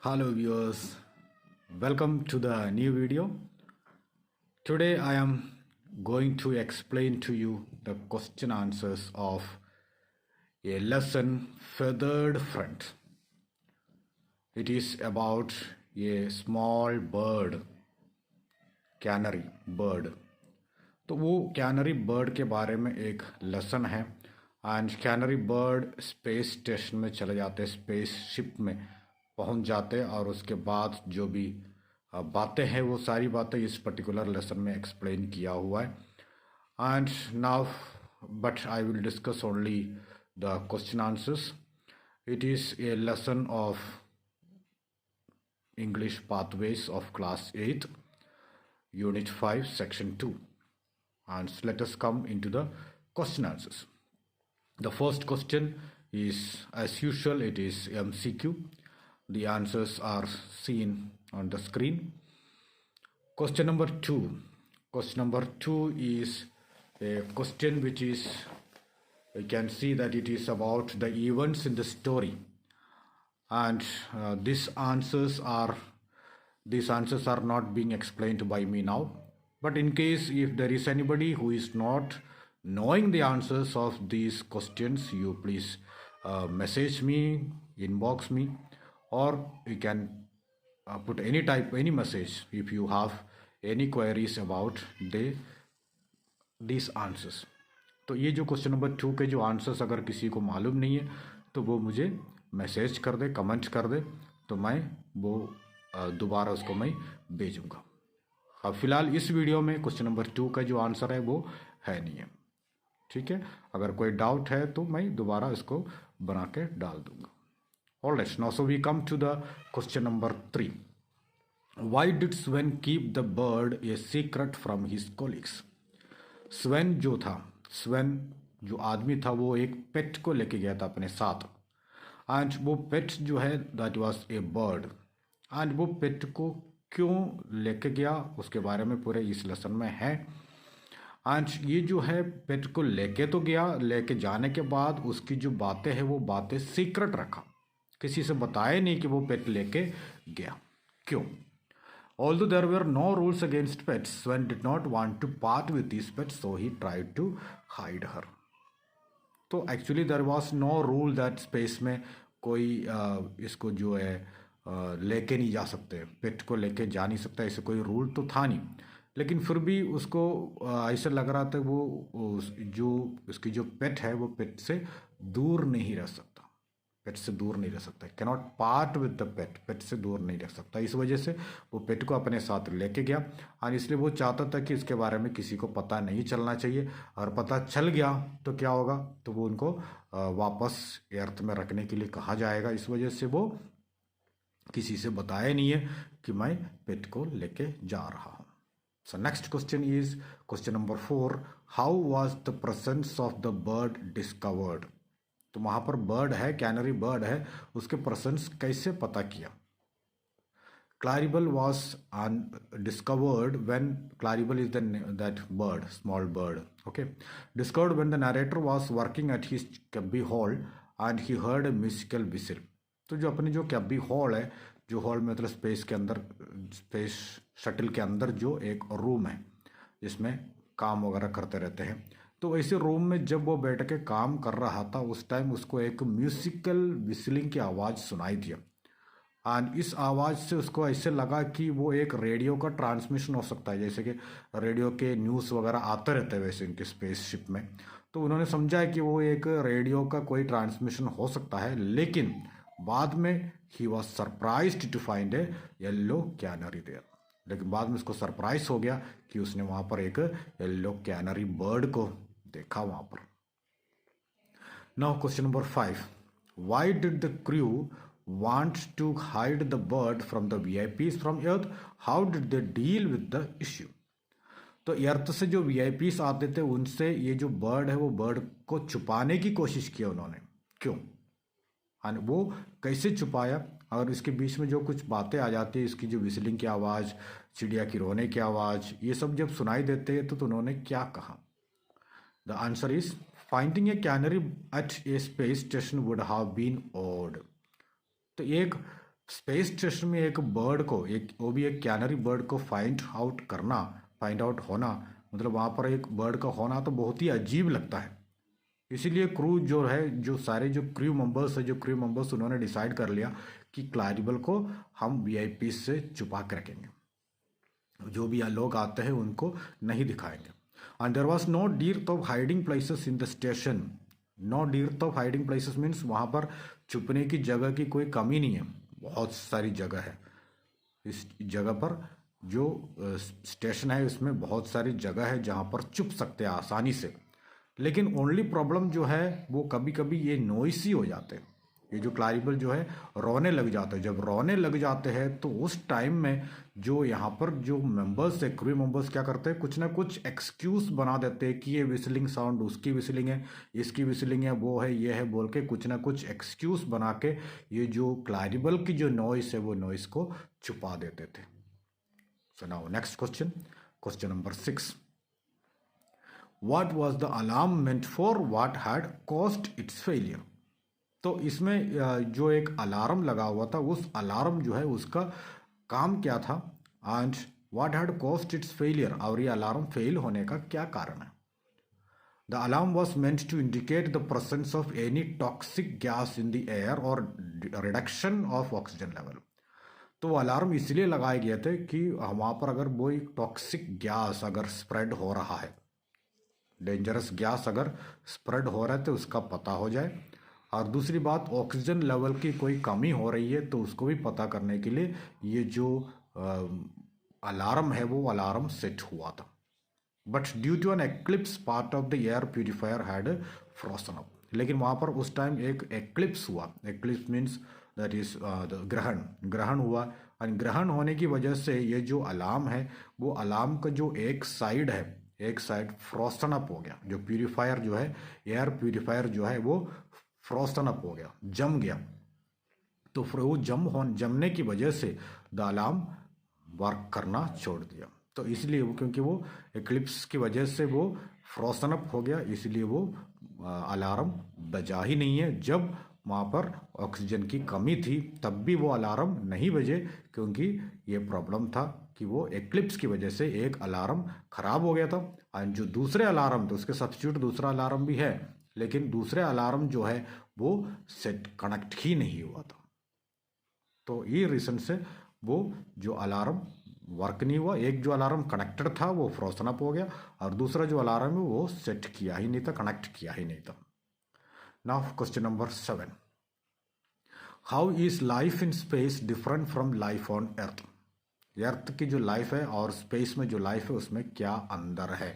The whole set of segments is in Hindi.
Hello viewers, welcome to the new video. Today I am going to explain to you the question answers of a lesson Feathered Friend. It is about a small bird, canary bird. तो वो कैनरी बर्ड के बारे में एक लेसन है and canary bird space station में चले जाते, स्पेस शिप में पहुंच जाते और उसके बाद जो भी बातें हैं वो सारी बातें इस पर्टिकुलर लेसन में एक्सप्लेन किया हुआ है. And now but I will discuss only the question answers. It is a lesson of English Pathways of Class 8, Unit 5, Section 2. And let us come into the question answers. The first question is, as usual, it is MCQ. The answers are seen on the screen. Question number 2. Question number 2 is a question which is, you can see that it is about the events in the story. And these answers are not being explained by me now. But in case if there is anybody who is not knowing the answers of these questions, you please message me, inbox me, or you can put any message if you have any queries about these answers. तो ये जो क्वेश्चन नंबर 2 के जो आंसर्स अगर किसी को मालूम नहीं है तो वो मुझे मैसेज कर दे, कमेंट कर दे, तो मैं वो दोबारा उसको मैं भेजूँगा. अब फिलहाल इस वीडियो में क्वेश्चन नंबर 2 का जो आंसर है वो है नहीं है. ठीक है, अगर कोई डाउट है तो मैं दोबारा इसको बना के डाल दूंगा. Alright, now so we come to the question number 3. Why did Sven keep the bird a secret from his colleagues. Sven जो था, स्वेन जो आदमी था वो एक पेट को लेके गया था अपने साथ. एंड वो पेट जो है that was a bird. And वो पेट को क्यों लेके गया उसके बारे में पूरे इस लेसन में है. एंड ये जो है पेट को लेके तो गया, लेके जाने के बाद उसकी जो बातें हैं वो बातें सीक्रेट रखा, किसी से बताया नहीं कि वो पेट लेके गया. क्यों? Although there were no rules against pets, Sven did not want to part with his pet, so he tried to hide her. तो actually there was no rule that space में कोई इसको जो है लेके नहीं जा सकते, पेट को लेके जा नहीं सकता, ऐसे कोई रूल तो था नहीं. लेकिन फिर भी उसको ऐसा लग रहा था वो जो उसकी जो पेट है वो पेट से दूर नहीं रह सकता, पेट से दूर नहीं रह सकता, cannot part with the pet, पेट से दूर नहीं रह सकता. इस वजह से वो पेट को अपने साथ लेके गया और इसलिए वो चाहता था कि इसके बारे में किसी को पता नहीं चलना चाहिए, और पता चल गया तो क्या होगा, तो वो उनको वापस अर्थ में रखने के लिए कहा जाएगा. इस वजह से वो किसी से बताया नहीं है कि मैं पेट को लेके जा रहा हूँ. So next question is question number 4. How was the presence of the bird discovered. तो वहां पर बर्ड है, कैनरी बर्ड है, उसके प्रेजेंस कैसे पता किया. Claribel was discovered when, Claribel is that bird, small bird. Okay, discovered when the narrator was working at his cubby hole and he heard a musical whistle. तो जो अपनी जो कैबी हॉल है, जो हॉल में मतलब स्पेस के अंदर, स्पेस शटल के अंदर जो एक रूम है जिसमें काम वगैरह करते रहते हैं, तो ऐसे रूम में जब वो बैठ के काम कर रहा था उस टाइम उसको एक म्यूजिकल विस्लिंग की आवाज़ सुनाई थी. एंड इस आवाज़ से उसको ऐसे लगा कि वो एक रेडियो का ट्रांसमिशन हो सकता है, जैसे कि रेडियो के न्यूज़ वगैरह आते रहते हैं वैसे इनके स्पेसशिप में. तो उन्होंने समझा है कि वो एक रेडियो का कोई ट्रांसमिशन हो सकता है. लेकिन बाद में he was surprised to find a yellow canary there. लेकिन बाद में उसको सरप्राइज हो गया कि उसने वहाँ पर एक येलो कैनरी बर्ड को देखा वहाँ पर. Now question number 5. Why did the crew want to hide the bird from the VIPs from earth. How did they deal with the issue. तो अर्थ से जो VIPs आते थे उनसे ये जो बर्ड है वो बर्ड को छुपाने की कोशिश की उन्होंने. क्यों, और वो कैसे छुपाया. और इसके बीच में जो कुछ बातें आ जाती है, इसकी जो विस्लिंग की आवाज़, चिड़िया की रोने की आवाज़, ये सब जब सुनाई देते हैं तो उन्होंने क्या कहा. The answer is, finding a canary at a space station would have been odd. तो एक स्पेस स्टेशन में एक बर्ड को, एक वो भी एक कैनरी बर्ड को फाइंड आउट होना, मतलब वहाँ पर एक बर्ड का होना तो बहुत ही अजीब लगता है। इसीलिए क्रू जो है, जो सारे जो क्रू मेंबर्स है, जो क्रू मेंबर्स उन्होंने डिसाइड कर लिया कि क्लारिबल को हम वीआईपी से छुपा के रखेंगे, जो भी लोग आते हैं उनको नहीं दिखाएंगे। And there was no dearth of hiding places in the station. No dearth of hiding places means वहाँ पर छुपने की जगह की कोई कमी नहीं है, बहुत सारी जगह है इस जगह पर। जो स्टेशन है उसमें बहुत सारी जगह है जहाँ पर छुप सकते हैं आसानी से। लेकिन ओनली प्रॉब्लम जो है वो कभी कभी ये नॉइसी हो जाते हैं। ये जो क्लारिबल जो है रोने लग जाते हैं। जब रोने लग जाते हैं तो उस टाइम में जो यहाँ पर जो मेंबर्स है, क्रू मेंबर्स क्या करते हैं, कुछ ना कुछ एक्सक्यूज बना देते हैं कि ये विसलिंग साउंड उसकी विसलिंग है, इसकी विसलिंग है, वो है, ये है, बोल के कुछ ना कुछ एक्सक्यूज बना के ये जो क्लारिबल की जो नॉइस है वो नॉइस को छुपा देते थे। So now next question number 6। What was the alarm meant for? What had caused its failure? तो इसमें जो एक अलार्म लगा हुआ था, उस अलार्म जो है उसका काम क्या था, and what had caused its failure, और ये अलार्म फेल होने का क्या कारण है। The alarm was meant to indicate the presence of any toxic gas in the air और रिडक्शन ऑफ ऑक्सीजन लेवल। तो वो अलार्म इसलिए लगाए गए थे कि वहाँ पर अगर वो एक टॉक्सिक गैस अगर स्प्रेड हो रहा है, डेंजरस गैस अगर स्प्रेड हो रहा है तो उसका पता हो जाए, और दूसरी बात ऑक्सीजन लेवल की कोई कमी हो रही है तो उसको भी पता करने के लिए ये जो अलार्म है वो अलार्म सेट हुआ था। But due to an eclipse part of the air purifier had frozen up. लेकिन वहाँ पर उस टाइम एक एक्लिप्स हुआ। एक्लिप्स मीन्स दैट इज ग्रहण हुआ, और ग्रहण होने की वजह से ये जो अलार्म है वो अलार्म का जो एक साइड है, एक साइड फ्रोजन अप हो गया। जो प्यूरिफायर जो है, एयर प्यूरिफायर जो है वो फ्रोजन अप हो गया, जम गया। तो फिर वो जमने की वजह से द अलार्म वर्क करना छोड़ दिया। तो इसलिए वो, क्योंकि वो एक्लिप्स की वजह से वो फ्रोजन अप हो गया, इसलिए वो अलार्म बजा ही नहीं है। जब वहाँ पर ऑक्सीजन की कमी थी तब भी वो अलार्म नहीं बजे, क्योंकि ये प्रॉब्लम था कि वो एक्लिप्स की वजह से एक अलार्म खराब हो गया था। और जो दूसरे अलार्म थे उसके सब्स्टिट्यूट दूसरा अलार्म भी है, लेकिन दूसरे अलार्म जो है वो सेट कनेक्ट ही नहीं हुआ था। तो ये रीजन से वो जो अलार्म वर्क नहीं हुआ। एक जो अलार्म कनेक्टेड था वो फ्रोजन अप हो गया, और दूसरा जो अलार्म है वो सेट किया ही नहीं था, कनेक्ट किया ही नहीं था। Now question number 7। How is life in space different from life on earth? Earth की जो लाइफ है और स्पेस में जो लाइफ है उसमें क्या अंतर है।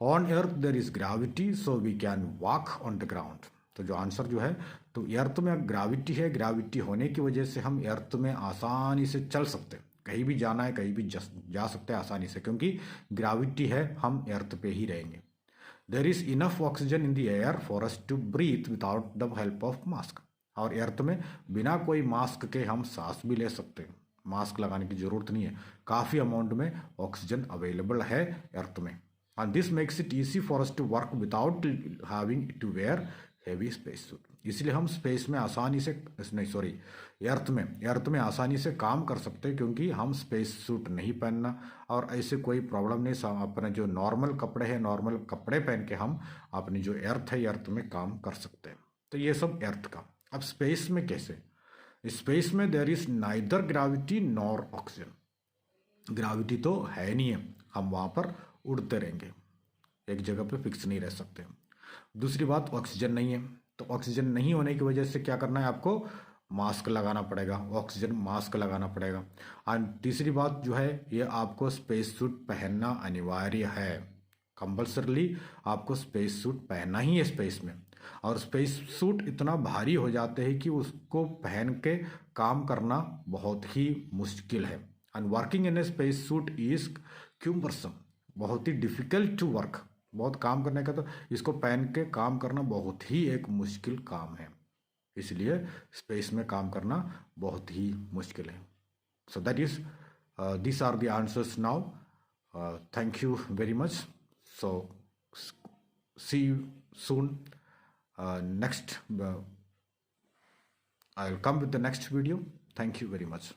On earth there is gravity so we can walk on the ground. तो जो आंसर जो है, तो अर्थ में ग्रेविटी है, ग्रेविटी होने की वजह से हम अर्थ में आसानी से चल सकते हैं, कहीं भी जाना है कहीं भी जा सकते हैं आसानी से, क्योंकि ग्रेविटी है, हम अर्थ पे ही रहेंगे। There is enough oxygen in the air for us to breathe without the help of mask. और अर्थ में बिना कोई मास्क के हम सांस भी ले सकते हैं, मास्क लगाने की जरूरत नहीं है, काफ़ी अमाउंट में ऑक्सीजन अवेलेबल है अर्थ में। And this makes it easy for us to work without having to wear heavy space suit. इसलिए हम स्पेस में आसानी से, नहीं सॉरी, अर्थ में आसानी से काम कर सकते हैं, क्योंकि हम स्पेस सूट नहीं पहनना और ऐसे कोई प्रॉब्लम नहीं। अपने जो नॉर्मल कपड़े हैं, नॉर्मल कपड़े पहन के हम अपनी जो अर्थ है अर्थ में काम कर सकते हैं। तो ये सब अर्थ का। अब स्पेस में कैसे? स्पेस में there is neither gravity nor oxygen. Gravity तो है नहीं है, हम वहाँ पर उड़ते रहेंगे, एक जगह पे फिक्स नहीं रह सकते। दूसरी बात, ऑक्सीजन नहीं है, तो ऑक्सीजन नहीं होने की वजह से क्या करना है, आपको मास्क लगाना पड़ेगा, ऑक्सीजन मास्क लगाना पड़ेगा। और तीसरी बात जो है, ये आपको स्पेस सूट पहनना अनिवार्य है, कंपल्सरली आपको स्पेस सूट पहनना ही है स्पेस में। और स्पेस सूट इतना भारी हो जाते हैं कि उसको पहन के काम करना बहुत ही मुश्किल है। And working in a space suit is cumbersome, बहुत ही डिफिकल्ट टू वर्क, बहुत काम करने का, तो इसको पहन के काम करना बहुत ही एक मुश्किल काम है, इसलिए स्पेस में काम करना बहुत ही मुश्किल है। So that is this are the answers now. Thank you very much. So see you soon next I'll come with the next video. Thank you very much.